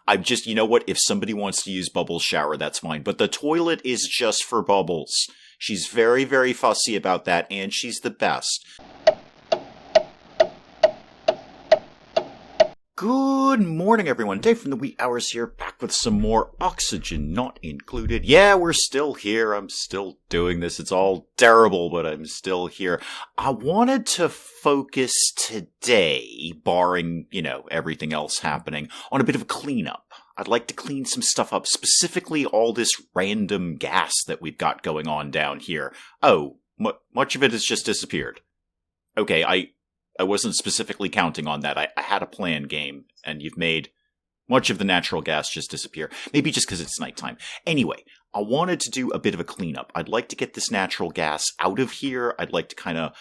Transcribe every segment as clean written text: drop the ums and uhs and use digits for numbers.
I'm just, you know what? If somebody wants to use Bubbles' shower, that's fine. But the toilet is just for Bubbles. She's very, very fussy about that, and she's the best. Good morning, everyone. Dave from the wee hours here, back with some more oxygen not included. Yeah, we're still here. I'm still doing this. It's all terrible, but I'm still here. I wanted to focus today, barring, everything else happening, on a bit of a cleanup. I'd like to clean some stuff up, specifically all this random gas that we've got going on down here. Oh, much of it has just disappeared. Okay, I wasn't specifically counting on that. I had a plan game, and you've made much of the natural gas just disappear. Maybe just because it's nighttime. Anyway, I wanted to do a bit of a cleanup. I'd like to get this natural gas out of here. I'd like to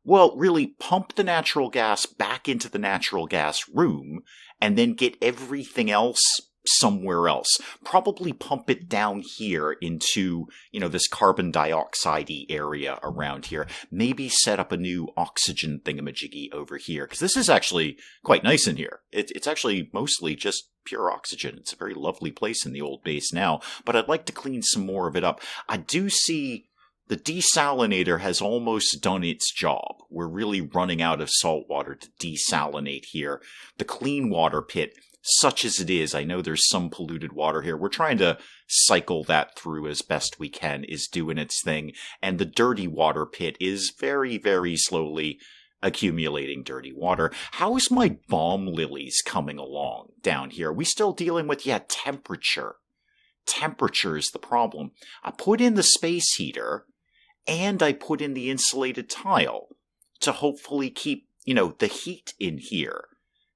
really pump the natural gas back into the natural gas room, and then get everything else somewhere else. Probably pump it down here into, this carbon dioxide-y area around here. Maybe set up a new oxygen thingamajiggy over here, because this is actually quite nice in here. It's actually mostly just pure oxygen. It's a very lovely place in the old base now, but I'd like to clean some more of it up. I do see the desalinator has almost done its job. We're really running out of salt water to desalinate here. The clean water pit, such as it is, I know there's some polluted water here. We're trying to cycle that through as best we can, is doing its thing. And the dirty water pit is very, very slowly accumulating dirty water. How is my balm lilies coming along down here? Are we still dealing with, temperature? Temperature is the problem. I put in the space heater, and I put in the insulated tile to hopefully keep, the heat in here.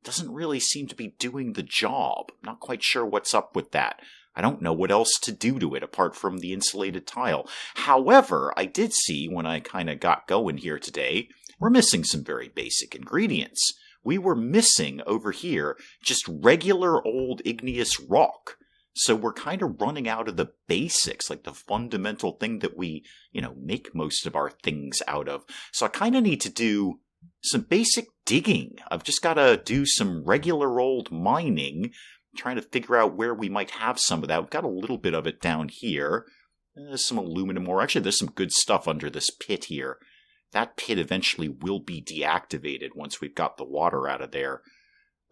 Doesn't really seem to be doing the job. I'm not quite sure what's up with that. I don't know what else to do to it apart from the insulated tile. However, I did see when I kind of got going here today, we're missing some very basic ingredients. We were missing over here just regular old igneous rock. So we're kind of running out of the basics, like the fundamental thing that we, make most of our things out of. So I kind of need to do some basic digging. I've just got to do some regular old mining, trying to figure out where we might have some of that. We've got a little bit of it down here. There's some aluminum ore. Actually, there's some good stuff under this pit here. That pit eventually will be deactivated once we've got the water out of there.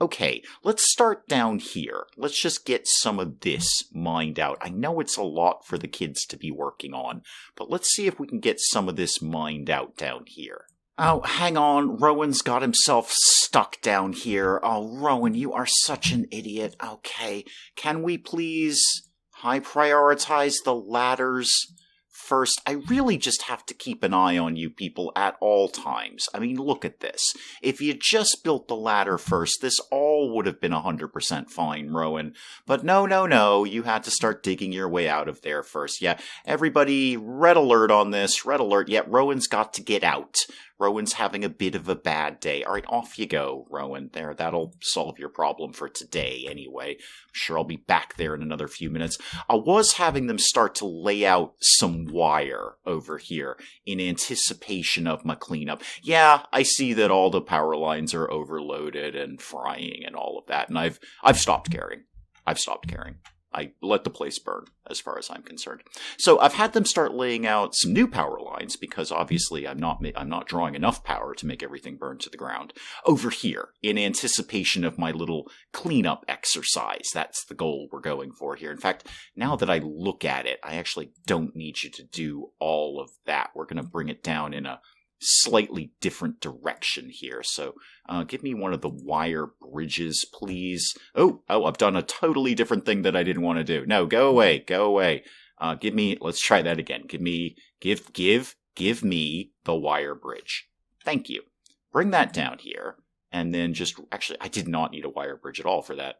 Okay, let's start down here. Let's just get some of this mined out. I know it's a lot for the kids to be working on, but let's see if we can get some of this mined out down here. Oh, hang on. Rowan's got himself stuck down here. Oh, Rowan, you are such an idiot. Okay. Can we please high prioritize the ladders first? I really just have to keep an eye on you people at all times. I mean, look at this. If you just built the ladder first, this all would have been 100% fine, Rowan. But no, you had to start digging your way out of there first. Yeah, everybody, red alert on this, red alert. Yeah, Rowan's got to get out. Rowan's having a bit of a bad day. All right, off you go, Rowan. There, that'll solve your problem for today anyway. I'm sure I'll be back there in another few minutes. I was having them start to lay out some wire over here in anticipation of my cleanup. Yeah, I see that all the power lines are overloaded and frying and all of that, and I've stopped caring. I let the place burn, as far as I'm concerned. So I've had them start laying out some new power lines, because obviously I'm not drawing enough power to make everything burn to the ground. Over here, in anticipation of my little cleanup exercise. That's the goal we're going for here. In fact, now that I look at it, I actually don't need you to do all of that. We're going to bring it down in a slightly different direction here. So give me one of the wire bridges, please. Oh, I've done a totally different thing that I didn't want to do. No, go away. Let's try that again. Give me the wire bridge. Thank you. Bring that down here. And then actually, I did not need a wire bridge at all for that.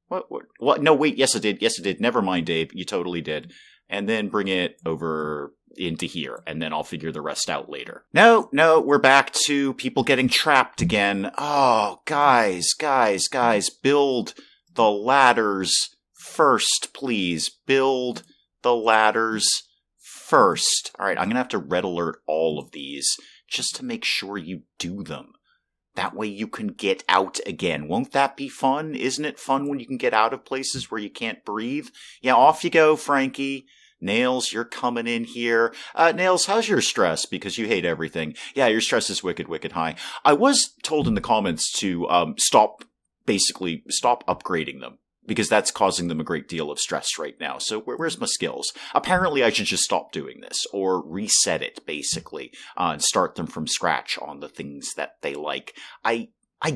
What? No, wait, yes, I did. Never mind, Dave. You totally did. And then bring it over into here, and then I'll figure the rest out later. No, we're back to people getting trapped again. Oh, guys, build the ladders first, please. Build the ladders first. All right, I'm going to have to red alert all of these just to make sure you do them. That way you can get out again. Won't that be fun? Isn't it fun when you can get out of places where you can't breathe? Yeah, off you go, Frankie. Nails, you're coming in here. Nails, how's your stress? Because you hate everything. Yeah, your stress is wicked, wicked high. I was told in the comments to stop upgrading them, because that's causing them a great deal of stress right now. So where's my skills? Apparently I should just stop doing this, or reset it, basically, and start them from scratch on the things that they like. I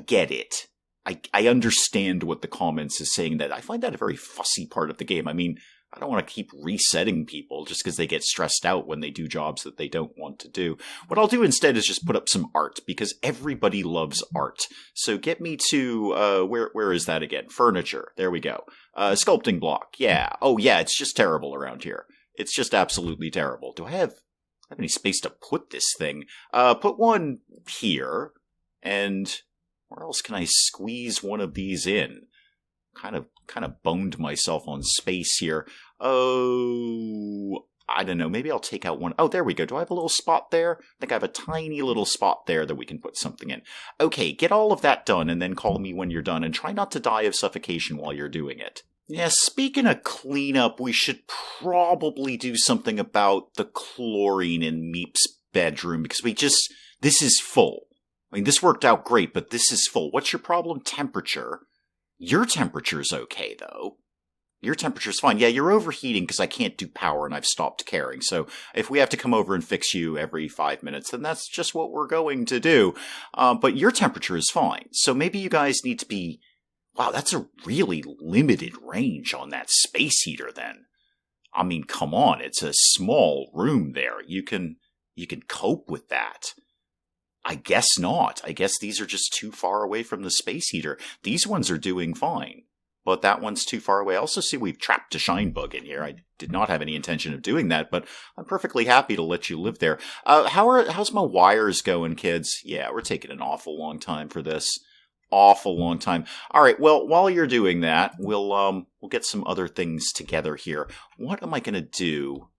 get it. I understand what the comments is saying, that I find that a very fussy part of the game. I mean, I don't want to keep resetting people just because they get stressed out when they do jobs that they don't want to do. What I'll do instead is just put up some art, because everybody loves art. So get me to, where is that again? Furniture. There we go. Sculpting block. Yeah. Oh yeah, it's just terrible around here. It's just absolutely terrible. Do I have any space to put this thing? Put one here, and where else can I squeeze one of these in? Kind of boned myself on space here. Oh, I don't know. Maybe I'll take out one. Oh, there we go. Do I have a little spot there? I think I have a tiny little spot there that we can put something in. Okay, get all of that done and then call me when you're done, and try not to die of suffocation while you're doing it. Yeah, speaking of cleanup, we should probably do something about the chlorine in Meep's bedroom, because this is full. I mean, this worked out great, but this is full. What's your problem? Temperature. Your temperature's okay, though. Your temperature's fine. Yeah, you're overheating because I can't do power and I've stopped caring. So if we have to come over and fix you every 5 minutes, then that's just what we're going to do. But your temperature is fine. So maybe you guys need to be... Wow, that's a really limited range on that space heater, then. I mean, come on. It's a small room there. You can cope with that. I guess not. I guess these are just too far away from the space heater. These ones are doing fine, but that one's too far away. I also see we've trapped a shine bug in here. I did not have any intention of doing that, but I'm perfectly happy to let you live there. How's my wires going, kids? Yeah, we're taking an awful long time for this. Awful long time. All right, well, while you're doing that, we'll get some other things together here. What am I going to do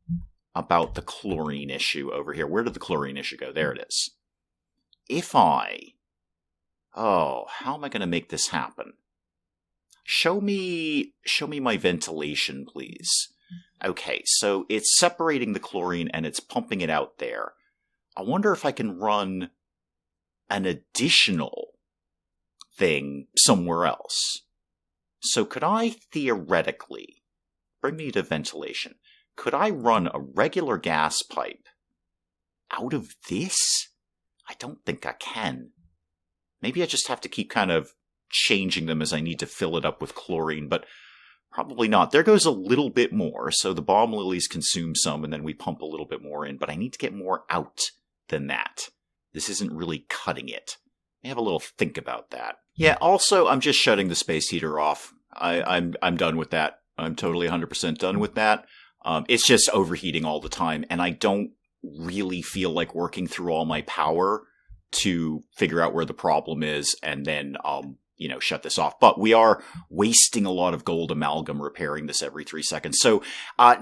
about the chlorine issue over here? Where did the chlorine issue go? There it is. How am I going to make this happen? Show me my ventilation, please. Okay, so it's separating the chlorine and it's pumping it out there. I wonder if I can run an additional thing somewhere else. So could I theoretically, bring me to ventilation, could I run a regular gas pipe out of this? I don't think I can. Maybe I just have to keep kind of changing them as I need to fill it up with chlorine, but probably not. There goes a little bit more, so the bomb lilies consume some, and then we pump a little bit more in, but I need to get more out than that. This isn't really cutting it. I have a little think about that. Yeah, also, I'm just shutting the space heater off. I'm done with that. I'm totally 100% done with that. It's just overheating all the time, and I don't really feel like working through all my power to figure out where the problem is and then, shut this off. But we are wasting a lot of gold amalgam repairing this every 3 seconds. So,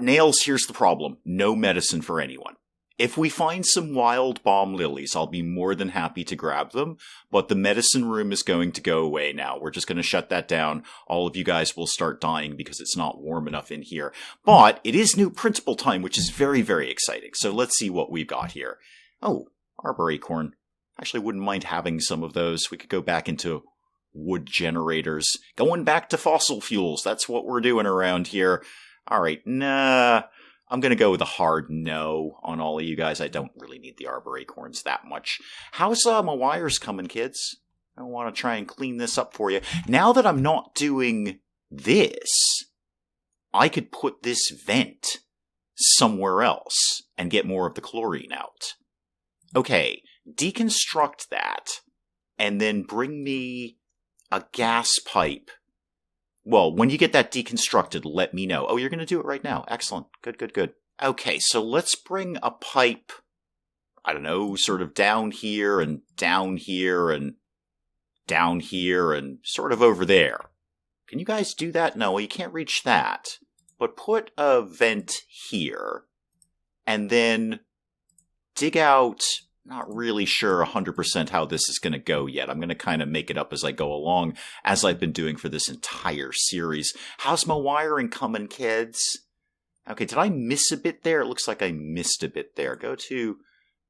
Nails, here's the problem. No medicine for anyone. If we find some wild bomb lilies, I'll be more than happy to grab them, but the medicine room is going to go away now. We're just going to shut that down. All of you guys will start dying because it's not warm enough in here. But it is new principal time, which is very, very exciting. So let's see what we've got here. Oh, arbor acorn. Actually, wouldn't mind having some of those. We could go back into wood generators. Going back to fossil fuels. That's what we're doing around here. All right, nah. I'm going to go with a hard no on all of you guys. I don't really need the arbor acorns that much. How's my wires coming, kids? I want to try and clean this up for you. Now that I'm not doing this, I could put this vent somewhere else and get more of the chlorine out. Okay, deconstruct that and then bring me a gas pipe. Well, when you get that deconstructed, let me know. Oh, you're going to do it right now. Excellent. Good, good, good. Okay, so let's bring a pipe, I don't know, sort of down here and down here and down here and sort of over there. Can you guys do that? No, you can't reach that. But put a vent here and then dig out not really sure 100% how this is going to go yet. I'm going to kind of make it up as I go along, as I've been doing for this entire series. How's my wiring coming, kids? Okay, did I miss a bit there? It looks like I missed a bit there. Go to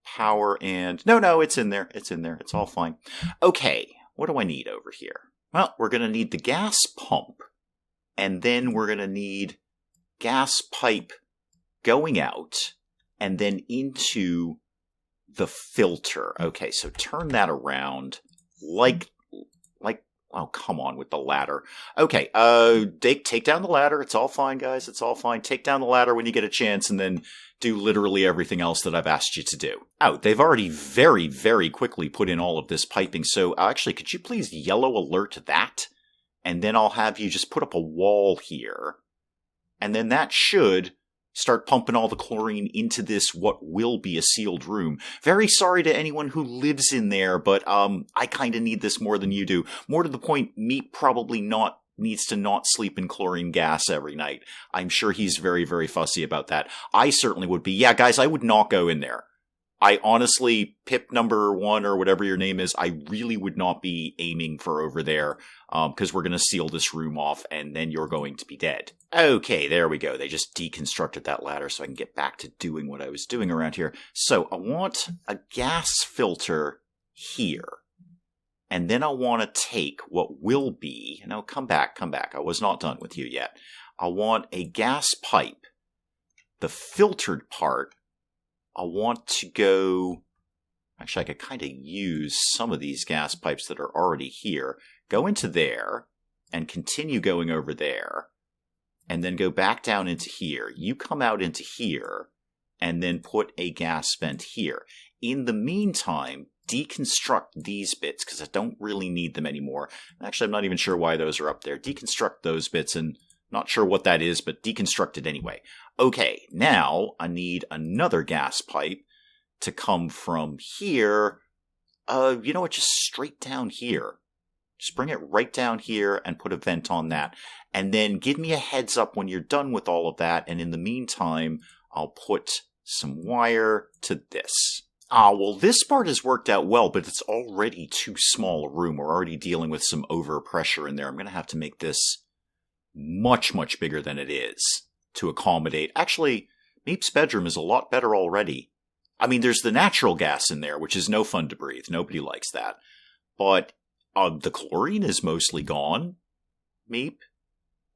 power and... No, it's in there. It's in there. It's all fine. Okay, what do I need over here? Well, we're going to need the gas pump, and then we're going to need gas pipe going out, and then into the filter. Okay, so turn that around like, oh, come on with the ladder. Okay, take down the ladder. It's all fine, guys. It's all fine. Take down the ladder when you get a chance, and then do literally everything else that I've asked you to do. Oh, they've already very, very quickly put in all of this piping, so actually, could you please yellow alert that? And then I'll have you just put up a wall here, and then that should start pumping all the chlorine into this, what will be a sealed room. Very sorry to anyone who lives in there, but I kind of need this more than you do. More to the point, Meat probably needs to not sleep in chlorine gas every night. I'm sure he's very, very fussy about that. I certainly would be. Yeah, guys, I would not go in there. I honestly, Pip number 1 or whatever your name is, I really would not be aiming for over there, because we're going to seal this room off, and then you're going to be dead. Okay, there we go. They just deconstructed that ladder so I can get back to doing what I was doing around here. So I want a gas filter here. And then I want to take what will be... No, come back. I was not done with you yet. I want a gas pipe. The filtered part, I want to go... Actually, I could kind of use some of these gas pipes that are already here. Go into there, and continue going over there. And then go back down into here. You come out into here, and then put a gas vent here. In the meantime, deconstruct these bits, because I don't really need them anymore. Actually, I'm not even sure why those are up there. Deconstruct those bits, and not sure what that is, but deconstruct it anyway. Okay, now I need another gas pipe to come from here. You know what, just straight down here. Just bring it right down here and put a vent on that. And then give me a heads up when you're done with all of that, and in the meantime, I'll put some wire to this. Well, this part has worked out well, but it's already too small a room. We're already dealing with some overpressure in there. I'm going to have to make this much, much bigger than it is to accommodate. Actually, Meep's bedroom is a lot better already. I mean, there's the natural gas in there, which is no fun to breathe. Nobody likes that. But the chlorine is mostly gone, Meep,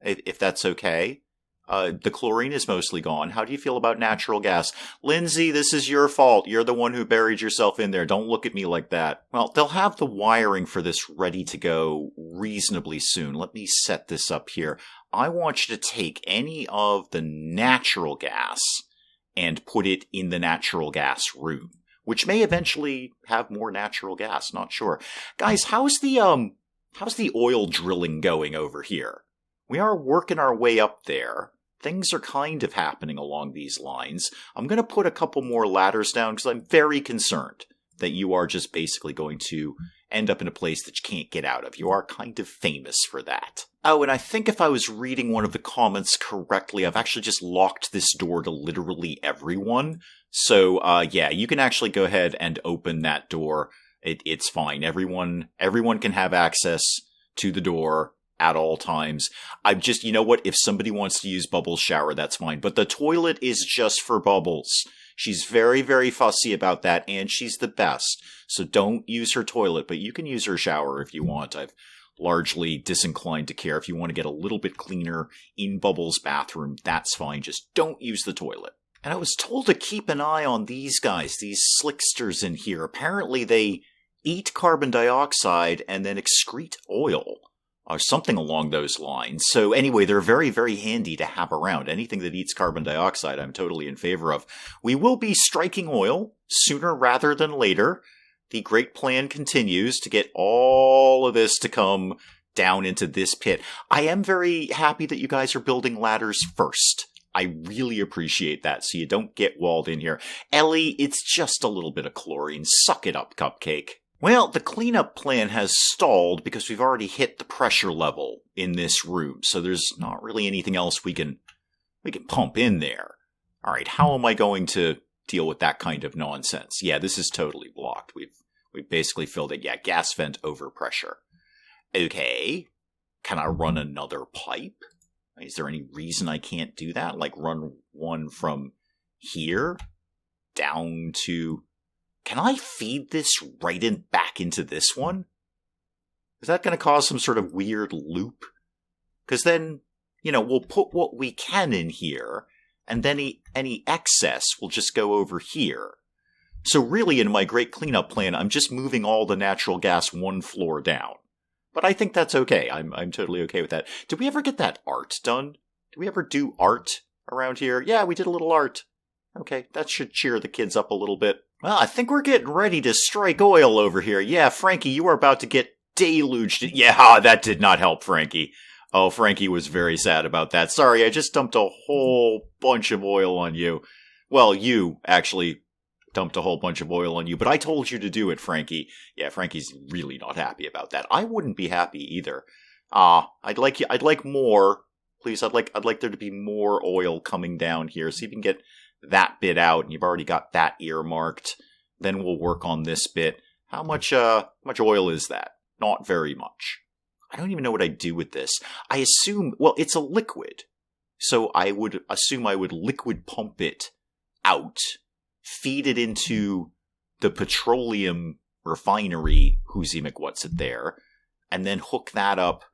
if that's okay. The chlorine is mostly gone. How do you feel about natural gas? Lindsay, this is your fault. You're the one who buried yourself in there. Don't look at me like that. Well, they'll have the wiring for this ready to go reasonably soon. Let me set this up here. I want you to take any of the natural gas and put it in the natural gas room, which may eventually have more natural gas. Not sure. Guys, how's the oil drilling going over here? We are working our way up there. Things are kind of happening along these lines. I'm going to put a couple more ladders down because I'm very concerned that you are just basically going to end up in a place that you can't get out of. You are kind of famous for that. Oh, and I think if I was reading one of the comments correctly, I've actually just locked this door to literally everyone. So, yeah, you can actually go ahead and open that door. It's fine. Everyone can have access to the door at all times. I'm just, you know what? If somebody wants to use Bubbles' shower, that's fine. But the toilet is just for Bubbles. She's very, very fussy about that, and she's the best. So don't use her toilet, but you can use her shower if you want. I've largely disinclined to care. If you want to get a little bit cleaner in Bubbles' bathroom, that's fine. Just don't use the toilet. And I was told to keep an eye on these guys, these slicksters in here. Apparently they eat carbon dioxide and then excrete oil, or something along those lines. So anyway, they're very, very handy to have around. Anything that eats carbon dioxide, I'm totally in favor of. We will be striking oil sooner rather than later. The great plan continues to get all of this to come down into this pit. I am very happy that you guys are building ladders first. I really appreciate that, so you don't get walled in here. Ellie, it's just a little bit of chlorine. Suck it up, Cupcake. Well, the cleanup plan has stalled because we've already hit the pressure level in this room, so there's not really anything else we can pump in there. All right, how am I going to deal with that kind of nonsense. Yeah, this is totally blocked. We've basically filled it. Yeah, gas vent overpressure. Okay. Can I run another pipe? Is there any reason I can't do that? Like run one from here down to... Can I feed this right back into this one? Is that going to cause some sort of weird loop? Because then, we'll put what we can in here, and then any excess will just go over here. So really, in my great cleanup plan, I'm just moving all the natural gas one floor down. But I think that's okay. I'm totally okay with that. Did we ever get that art done? Did we ever do art around here? Yeah, we did a little art. Okay, that should cheer the kids up a little bit. Well, I think we're getting ready to strike oil over here. Yeah, Frankie, you are about to get deluged. Yeah, that did not help, Frankie. Oh, Frankie was very sad about that. Sorry, I just dumped a whole bunch of oil on you. Well, you actually dumped a whole bunch of oil on you, but I told you to do it, Frankie. Yeah, Frankie's really not happy about that. I wouldn't be happy either. I'd like more. Please, I'd like there to be more oil coming down here. See if you can get that bit out, and you've already got that earmarked. Then we'll work on this bit. How much oil is that? Not very much. I don't even know what I'd do with this. I assume, well, it's a liquid. So I would assume I would liquid pump it out, feed it into the petroleum refinery, who's what's it there, and then hook that up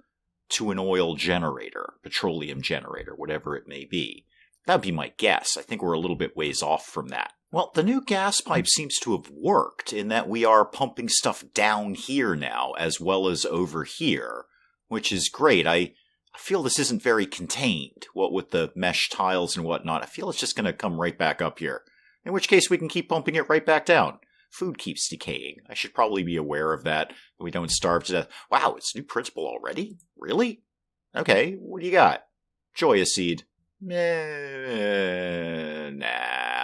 to an oil generator, petroleum generator, whatever it may be. That'd be my guess. I think we're a little bit ways off from that. Well, the new gas pipe seems to have worked in that we are pumping stuff down here now as well as over here, which is great. I feel this isn't very contained, what with the mesh tiles and whatnot. I feel it's just going to come right back up here, in which case we can keep pumping it right back down. Food keeps decaying. I should probably be aware of that, we don't starve to death. Wow, it's a new principle already? Really? Okay, what do you got? Joya seed. Nah,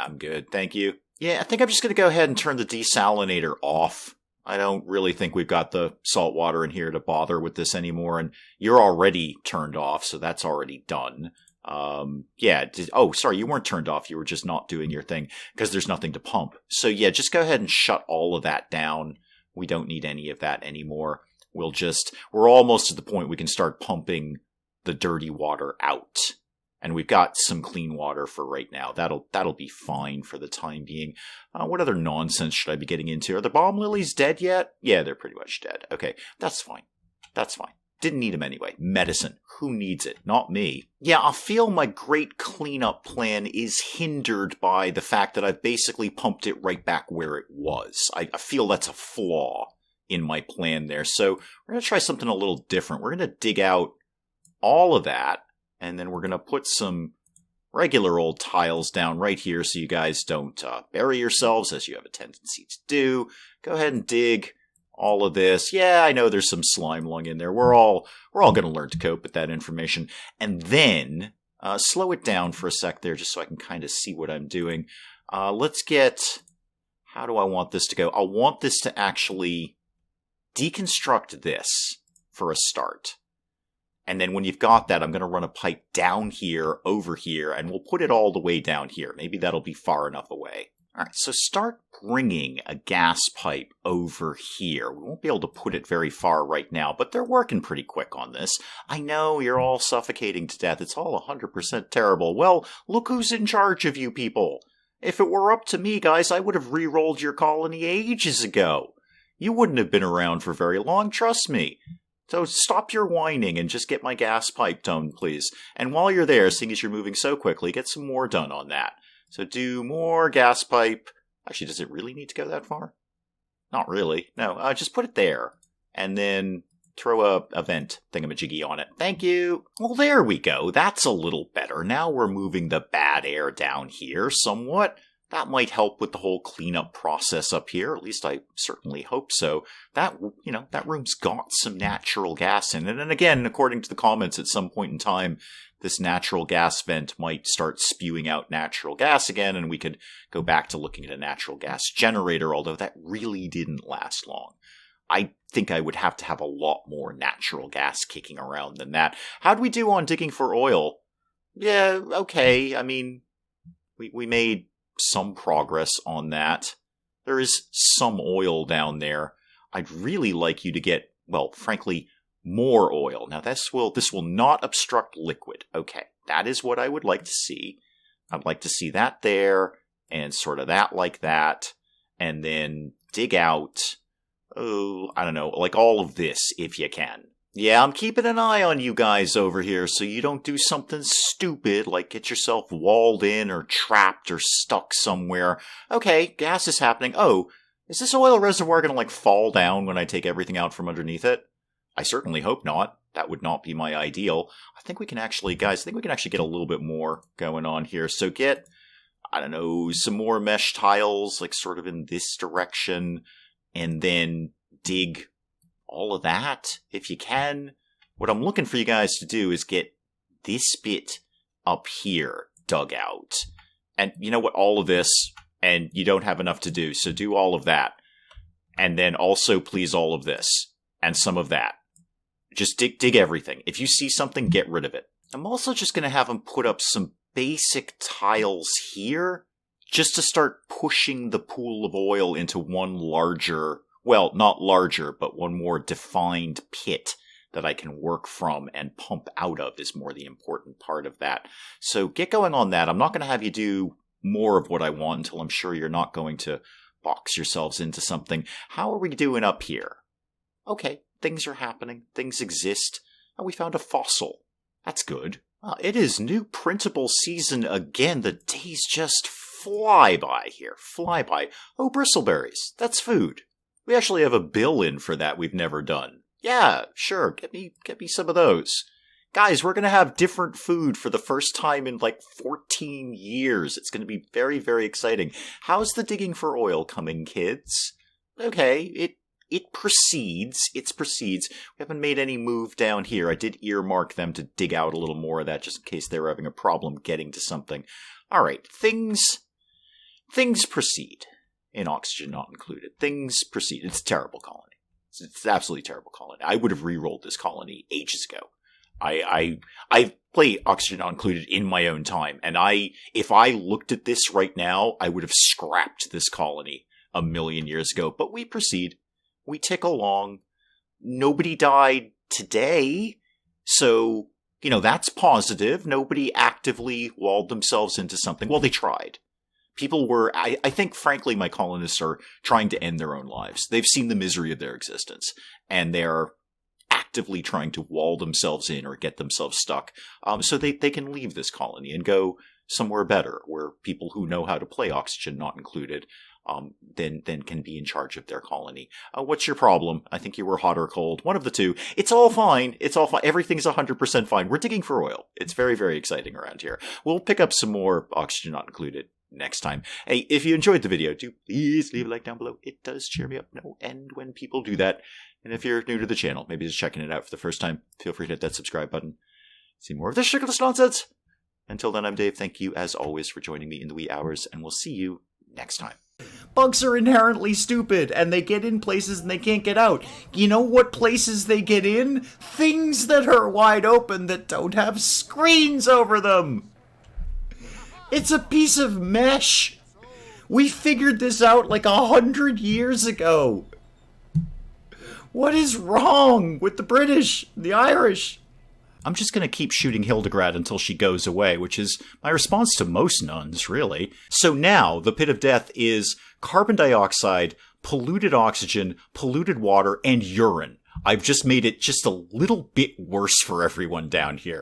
I'm good, thank you. Yeah, I think I'm just going to go ahead and turn the desalinator off. I don't really think we've got the salt water in here to bother with this anymore, and you're already turned off, so that's already done. Sorry, you weren't turned off, you were just not doing your thing, because there's nothing to pump. So yeah, just go ahead and shut all of that down. We don't need any of that anymore. We're almost at the point we can start pumping the dirty water out. And we've got some clean water for right now. That'll be fine for the time being. What other nonsense should I be getting into? Are the bomb lilies dead yet? Yeah, they're pretty much dead. Okay, that's fine. That's fine. Didn't need them anyway. Medicine. Who needs it? Not me. Yeah, I feel my great cleanup plan is hindered by the fact that I've basically pumped it right back where it was. I feel that's a flaw in my plan there. So we're going to try something a little different. We're going to dig out all of that. And then we're going to put some regular old tiles down right here so you guys don't bury yourselves, as you have a tendency to do. Go ahead and dig all of this. Yeah, I know there's some slime lung in there. We're all going to learn to cope with that information. And then slow it down for a sec there just so I can kind of see what I'm doing. Let's get... How do I want this to go? I want this to actually deconstruct this for a start. And then when you've got that, I'm going to run a pipe down here, over here, and we'll put it all the way down here. Maybe that'll be far enough away. All right, so start bringing a gas pipe over here. We won't be able to put it very far right now, but they're working pretty quick on this. I know you're all suffocating to death. It's all 100% terrible. Well, look who's in charge of you people. If it were up to me, guys, I would have re-rolled your colony ages ago. You wouldn't have been around for very long, trust me. So stop your whining and just get my gas pipe done, please. And while you're there, seeing as you're moving so quickly, get some more done on that. So do more gas pipe. Actually, does it really need to go that far? Not really. No, just put it there. And then throw a vent thingamajiggy on it. Thank you. Well, there we go. That's a little better. Now we're moving the bad air down here somewhat. That might help with the whole cleanup process up here. At least I certainly hope so. That room's got some natural gas in it. And again, according to the comments, at some point in time, this natural gas vent might start spewing out natural gas again, and we could go back to looking at a natural gas generator, although that really didn't last long. I think I would have to have a lot more natural gas kicking around than that. How'd we do on digging for oil? Yeah, okay. I mean, we made some progress on that. There is some oil down there. I'd really like you to get, well, frankly, more oil. Now, this will not obstruct liquid. Okay, that is what I would like to see. I'd like to see that there, and sort of that like that, and then dig out, I don't know, like all of this, if you can. Yeah, I'm keeping an eye on you guys over here, so you don't do something stupid, like get yourself walled in, or trapped, or stuck somewhere. Okay, gas is happening. Oh, is this oil reservoir gonna, like, fall down when I take everything out from underneath it? I certainly hope not. That would not be my ideal. I think we can actually, guys, get a little bit more going on here. So get, I don't know, some more mesh tiles, like sort of in this direction, and then dig all of that, if you can. What I'm looking for you guys to do is get this bit up here dug out. And you know what, all of this, and you don't have enough to do, so do all of that. And then also, please, all of this, and some of that. Just dig everything. If you see something, get rid of it. I'm also just going to have them put up some basic tiles here, just to start pushing the pool of oil into one larger, well, not larger, but one more defined pit that I can work from and pump out of is more the important part of that. So get going on that. I'm not going to have you do more of what I want until I'm sure you're not going to box yourselves into something. How are we doing up here? Okay. Things are happening. Things exist. And we found a fossil. That's good. It is new printable season again. The days just fly by here. Fly by. Oh, bristleberries. That's food. We actually have a bill in for that we've never done. Yeah, sure. Get me some of those. Guys, we're going to have different food for the first time in like 14 years. It's going to be very, very exciting. How's the digging for oil coming, kids? Okay, it proceeds. It proceeds. We haven't made any move down here. I did earmark them to dig out a little more of that just in case they were having a problem getting to something. All right. Things proceed. In oxygen not included. Things proceed. It's a terrible colony. It's an absolutely terrible colony. I would have re-rolled this colony ages ago. I played oxygen not included in my own time. And if I looked at this right now, I would have scrapped this colony a million years ago. But we proceed. We tick along. Nobody died today. So, that's positive. Nobody actively walled themselves into something. Well, they tried. People were, I think, frankly, my colonists are trying to end their own lives. They've seen the misery of their existence. And they're actively trying to wall themselves in or get themselves stuck. So they can leave this colony and go somewhere better, where people who know how to play oxygen not included then can be in charge of their colony. What's your problem? I think you were hot or cold. One of the two. It's all fine. It's all fine. Everything's 100% fine. We're digging for oil. It's very, very exciting around here. We'll pick up some more oxygen not included next time. Hey, if you enjoyed the video, do please leave a like down below. It does cheer me up no end when people do that. And if you're new to the channel, maybe just checking it out for the first time, feel free to hit that subscribe button. See more of this sugarless nonsense. Until then, I'm Dave. Thank you, as always, for joining me in the wee hours, and we'll see you next time. Bugs are inherently stupid, and they get in places and they can't get out. You know what places they get in? Things that are wide open that don't have screens over them. It's a piece of mesh. We figured this out like 100 years ago. What is wrong with the British, the Irish? I'm just going to keep shooting Hildegard until she goes away, which is my response to most nuns, really. So now, the pit of death is carbon dioxide, polluted oxygen, polluted water, and urine. I've just made it just a little bit worse for everyone down here.